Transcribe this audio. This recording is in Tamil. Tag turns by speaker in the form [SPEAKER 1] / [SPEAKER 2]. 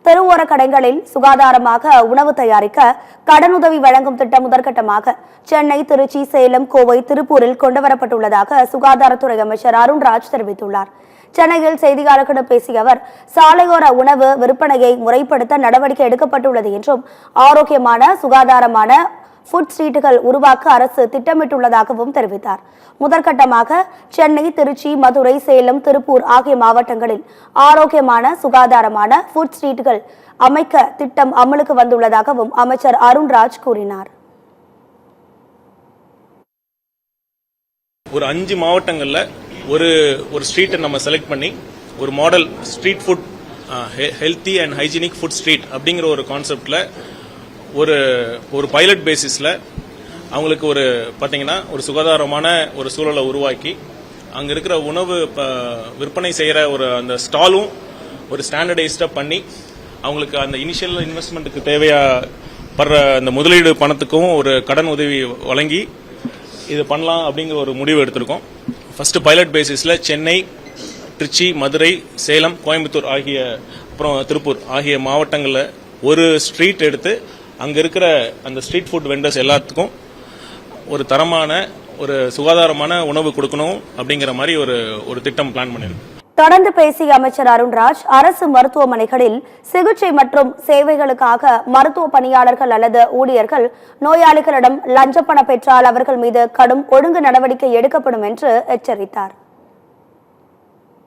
[SPEAKER 1] தெருவோர கடைகளில் சுகாதாரமாக உணவு தயாரிக்க கடனுதவி வழங்கும் திட்டம் முதற்கட்டமாக சென்னை, திருச்சி, சேலம், கோவை, திருப்பூரில் கொண்டுவரப்பட்டுள்ளதாக சுகாதாரத்துறை அமைச்சர் அருண்ராஜ் தெரிவித்துள்ளார். சென்னையில் செய்தியாளர்களிடம் பேசிய அவர், சாலையோர உணவு விற்பனையை முறைப்படுத்த நடவடிக்கை எடுக்கப்பட்டுள்ளது என்றும், ஆரோக்கியமான சுகாதாரமான ஃபுட் ஸ்ட்ரீட்டுகள் உருவாக்க அரசு திட்டமிட்டுள்ளதாகவும் தெரிவித்தார். முதற்கட்டமாக சென்னை, திருச்சி, மதுரை, சேலம், திருப்பூர் ஆகிய மாவட்டங்களில் ஆரோக்கியமான சுகாதாரமான ஃபுட் ஸ்ட்ரீட்டுகள் அமைக்க திட்டம் அமலுக்கு வந்துள்ளதாகவும் அமைச்சர் அருண்ராஜ் கூறினார்.
[SPEAKER 2] ஒரு 5 மாவட்டங்கள்ல ஒரு ஸ்ட்ரீட்டை நம்ம செலக்ட் பண்ணி ஒரு model street food healthy and hygienic food street அப்படிங்கிற ஒரு கான்செப்ட்ல ஒரு பைலட் பேசிஸ்ல அவங்களுக்கு பாத்தீங்கன்னா ஒரு சுகாதாரமான ஒரு சூழலை உருவாக்கி அங்க இருக்கிற உணவு விற்பனை செய்யற அந்த ஸ்டாலும் ஒரு ஸ்டாண்டர்டைஸ்டா பண்ணி அவங்களுக்கு அந்த இனிஷியல் இன்வெஸ்ட்மெண்ட்டுக்கு தேவைப்படுற அந்த முதலீடு பணத்துக்கும் ஒரு கடன் உதவி வழங்கி இது பண்ணலாம் அப்படிங்கிற ஒரு முடிவு எடுத்திருக்கோம். ஃபர்ஸ்ட் பைலட் பேசிஸ்ல சென்னை, திருச்சி, மதுரை, சேலம், கோயம்புத்தூர் ஆகிய அப்புறம் திருப்பூர் ஆகிய மாவட்டங்களில் ஒரு ஸ்ட்ரீட் எடுத்து அங்க இருக்கிற அந்த ஸ்ட்ரீட் ஃபுட் வெண்டர்ஸ் எல்லாத்துக்கும் ஒரு தரமான ஒரு சுகாதாரமான உணவு கொடுக்கணும் அப்படிங்கிற மாதிரி ஒரு திட்டம் பிளான் பண்ணிருக்கு.
[SPEAKER 1] தொடர்ந்து பேசிய அமைச்சர் அருண்ராஜ், அரசு மருத்துவமனைகளில் சிகிச்சை மற்றும் சேவைகளுக்காக மருத்துவ பணியாளர்கள் அல்லது ஊழியர்கள் நோயாளிகளிடம் லஞ்ச பணம் பெற்றால் அவர்கள் மீது கடும் ஒழுங்கு நடவடிக்கை எடுக்கப்படும் என்று எச்சரித்தார்.